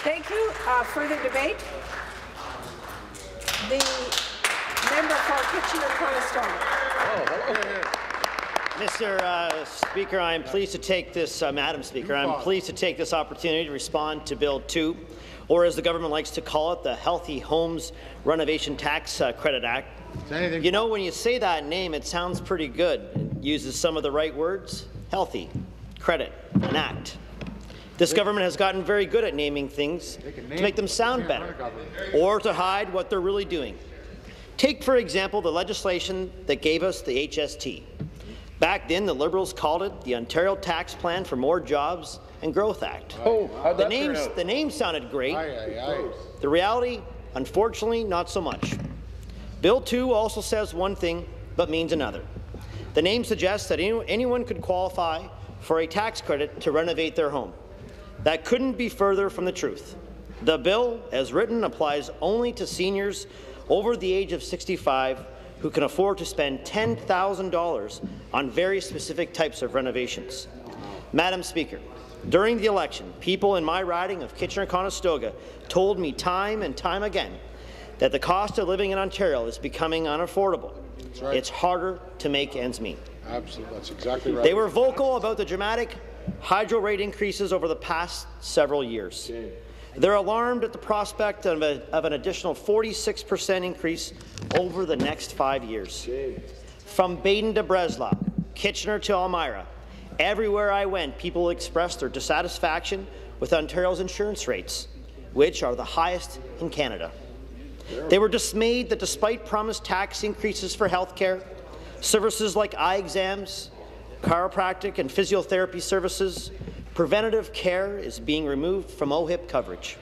Thank you. Further debate? The member for Kitchener-Conestoga. Mr. Speaker, I am pleased to take this, Madam Speaker, I'm pleased to take this opportunity to respond to Bill 2, or as the government likes to call it, the Healthy Homes Renovation Tax Credit Act. You know, when you say that name, it sounds pretty good. It uses some of the right words: healthy, credit, and act. This government has gotten very good at naming things to make them sound better, or to hide what they're really doing. Take, for example, the legislation that gave us the HST. Back then, the Liberals called it the Ontario Tax Plan for More Jobs and Growth Act. How'd that turn out? The name sounded great. The reality, unfortunately, not so much. Bill 2 also says one thing, but means another. The name suggests that anyone could qualify for a tax credit to renovate their home. That couldn't be further from the truth. The bill, as written, applies only to seniors over the age of 65 who can afford to spend $10,000 on very specific types of renovations. Madam Speaker, during the election, people in my riding of Kitchener-Conestoga told me time and time again that the cost of living in Ontario is becoming unaffordable. Right. It's harder to make ends meet. Absolutely, that's exactly right. They were vocal about the dramatic hydro rate increases over the past several years. Okay. They're alarmed at the prospect of an additional 46% increase over the next 5 years. Okay. From Baden to Breslau, Kitchener to Elmira, everywhere I went, people expressed their dissatisfaction with Ontario's insurance rates, which are the highest in Canada. They were dismayed that despite promised tax increases for health care, services like eye exams, chiropractic and physiotherapy services, preventative care is being removed from OHIP coverage.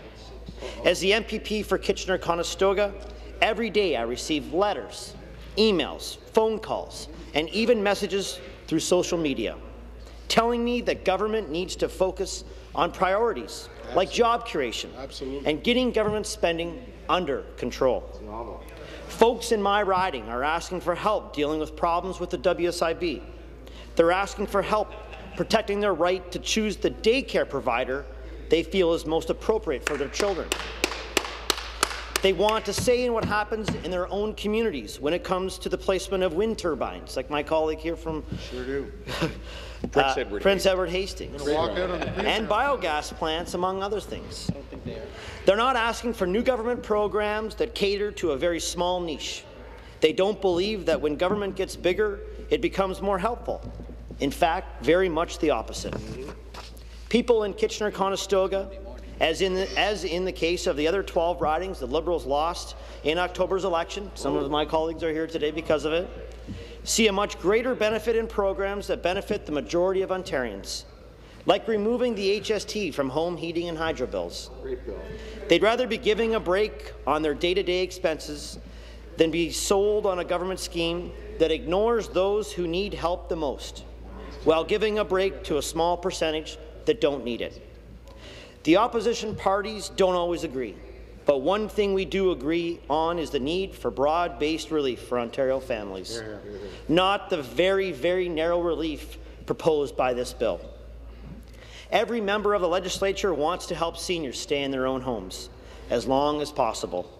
As the MPP for Kitchener-Conestoga, every day I receive letters, emails, phone calls, and even messages through social media telling me that government needs to focus on priorities like job creation and getting government spending under control. Folks in my riding are asking for help dealing with problems with the WSIB. They're asking for help protecting their right to choose the daycare provider they feel is most appropriate for their children. They want to say in what happens in their own communities when it comes to the placement of wind turbines, like my colleague here from Prince Edward Hastings, and biogas plants, among other things. They're not asking for new government programs that cater to a very small niche. They don't believe that when government gets bigger, it becomes more helpful. In fact, very much the opposite. People in Kitchener-Conestoga, as in the case of the other 12 ridings the Liberals lost in October's election, some of my colleagues are here today because of it, see a much greater benefit in programs that benefit the majority of Ontarians, like removing the HST from home heating and hydro bills. They'd rather be giving a break on their day-to-day expenses than be sold on a government scheme that ignores those who need help the most, while giving a break to a small percentage that don't need it. The opposition parties don't always agree, but one thing we do agree on is the need for broad-based relief for Ontario families, not the very, very narrow relief proposed by this bill. Every member of the legislature wants to help seniors stay in their own homes as long as possible.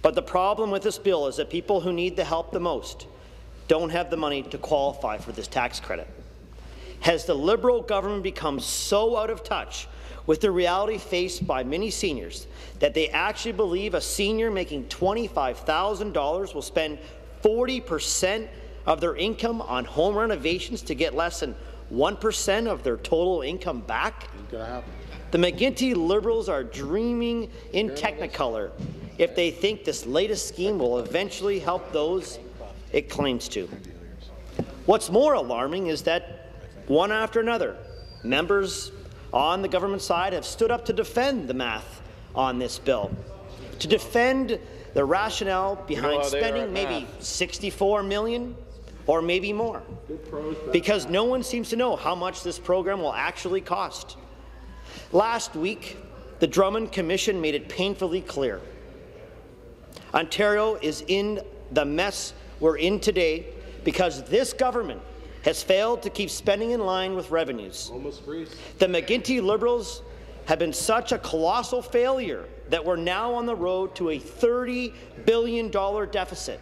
But the problem with this bill is that people who need the help the most don't have the money to qualify for this tax credit. Has the Liberal government become so out of touch with the reality faced by many seniors that they actually believe a senior making $25,000 will spend 40% of their income on home renovations to get less than 1% of their total income back? The McGuinty Liberals are dreaming in Technicolor if they think this latest scheme will eventually help those it claims to. What's more alarming is that one after another, members on the government side have stood up to defend the math on this bill, to defend the rationale behind spending maybe $64 million or maybe more, because no one seems to know how much this program will actually cost. Last week, the Drummond Commission made it painfully clear. Ontario is in the mess we're in today because this government has failed to keep spending in line with revenues. The McGuinty Liberals have been such a colossal failure that we're now on the road to a $30 billion deficit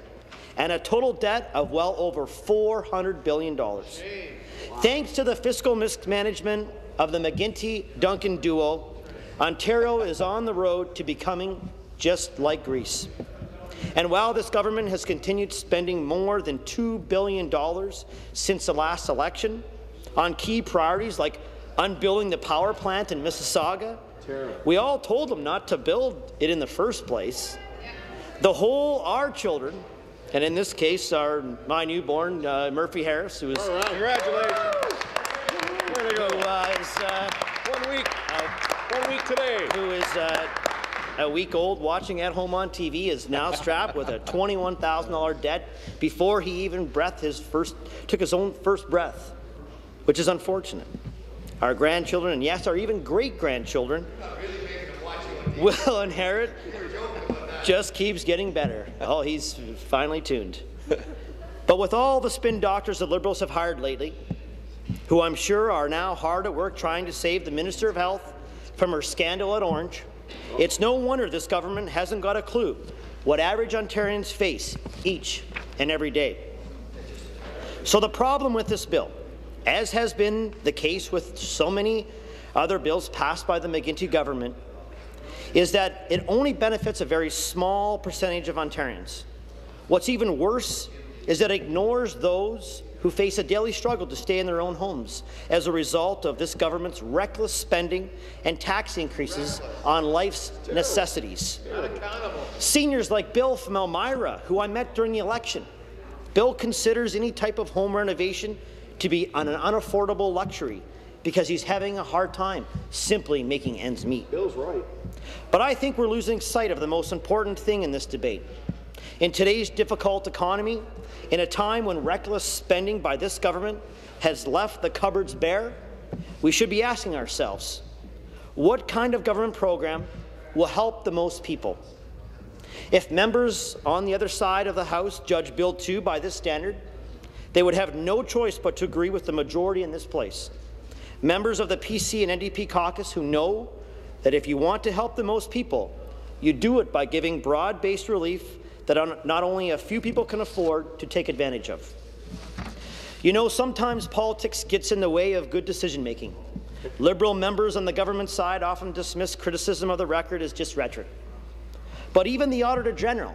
and a total debt of well over $400 billion. Thanks to the fiscal mismanagement of the McGuinty-Duncan duo, Ontario is on the road to becoming just like Greece. And while this government has continued spending more than $2 billion since the last election on key priorities like unbuilding the power plant in Mississauga, we all told them not to build it in the first place. The whole our children, and in this case, my newborn Murphy Harris, who is Congratulations. There you go. 1 week today. Who is a week old, watching at home on TV, is now strapped with a $21,000 debt before he even took his own first breath, which is unfortunate. Our grandchildren, and yes, our even great-grandchildren, will inherit. Just keeps getting better. Oh, he's finally tuned. But with all the spin doctors the Liberals have hired lately, who I'm sure are now hard at work trying to save the Minister of Health from her scandal at Orange, it's no wonder this government hasn't got a clue what average Ontarians face each and every day. So the problem with this bill, as has been the case with so many other bills passed by the McGuinty government, is that it only benefits a very small percentage of Ontarians. What's even worse is that it ignores those who face a daily struggle to stay in their own homes as a result of this government's reckless spending and tax increases on life's necessities. Seniors like Bill from Elmira, who I met during the election. Bill considers any type of home renovation to be an unaffordable luxury because he's having a hard time simply making ends meet. Bill's right. But I think we're losing sight of the most important thing in this debate. In today's difficult economy, in a time when reckless spending by this government has left the cupboards bare, we should be asking ourselves, what kind of government program will help the most people? If members on the other side of the House judge Bill 2 by this standard, they would have no choice but to agree with the majority in this place. Members of the PC and NDP caucus who know that if you want to help the most people, you do it by giving broad-based relief that not only a few people can afford to take advantage of. You know, sometimes politics gets in the way of good decision-making. Liberal members on the government side often dismiss criticism of the record as just rhetoric. But even the Auditor General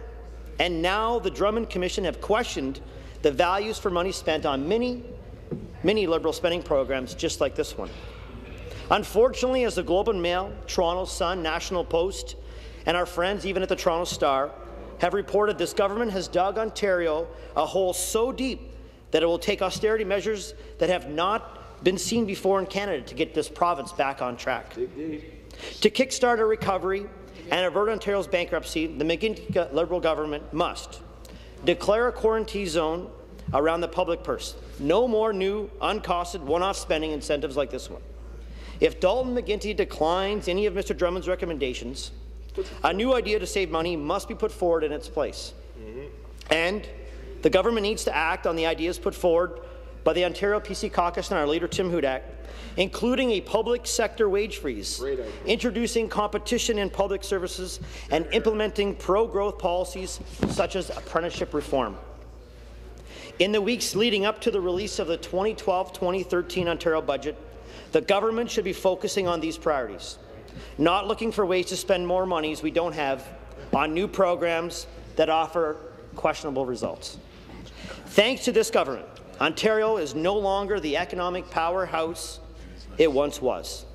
and now the Drummond Commission have questioned the values for money spent on many Liberal spending programs just like this one. Unfortunately, as the Globe and Mail, Toronto Sun, National Post, and our friends even at the Toronto Star have reported, this government has dug Ontario a hole so deep that it will take austerity measures that have not been seen before in Canada to get this province back on track. To kickstart a recovery and avert Ontario's bankruptcy, the McGuinty Liberal government must declare a quarantine zone around the public purse. No more new, uncosted, one-off spending incentives like this one. If Dalton McGuinty declines any of Mr. Drummond's recommendations, a new idea to save money must be put forward in its place. And the government needs to act on the ideas put forward by the Ontario PC caucus and our leader, Tim Hudak, including a public sector wage freeze, introducing competition in public services, and implementing pro-growth policies such as apprenticeship reform. In the weeks leading up to the release of the 2012-2013 Ontario budget, the government should be focusing on these priorities, not looking for ways to spend more monies we don't have on new programs that offer questionable results. Thanks to this government, Ontario is no longer the economic powerhouse it once was.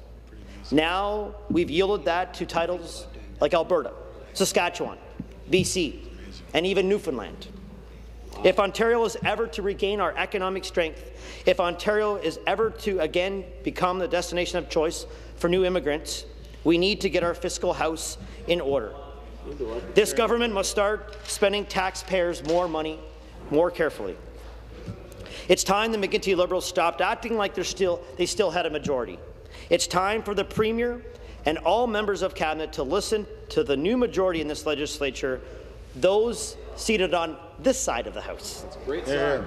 Now we've yielded that to titles like Alberta, Saskatchewan, BC, and even Newfoundland. If Ontario is ever to regain our economic strength, if Ontario is ever to again become the destination of choice for new immigrants, we need to get our fiscal house in order. This government must start spending taxpayers more money more carefully. It's time the McGuinty Liberals stopped acting like they still had a majority. It's time for the Premier and all members of Cabinet to listen to the new majority in this legislature, those seated on this side of the House. That's a great sign.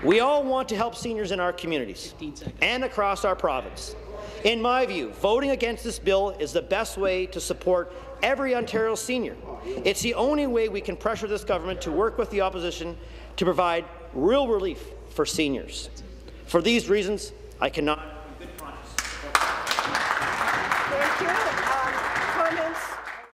We all want to help seniors in our communities and across our province. In my view, voting against this bill is the best way to support every Ontario senior. It's the only way we can pressure this government to work with the opposition to provide real relief for seniors. For these reasons, I cannot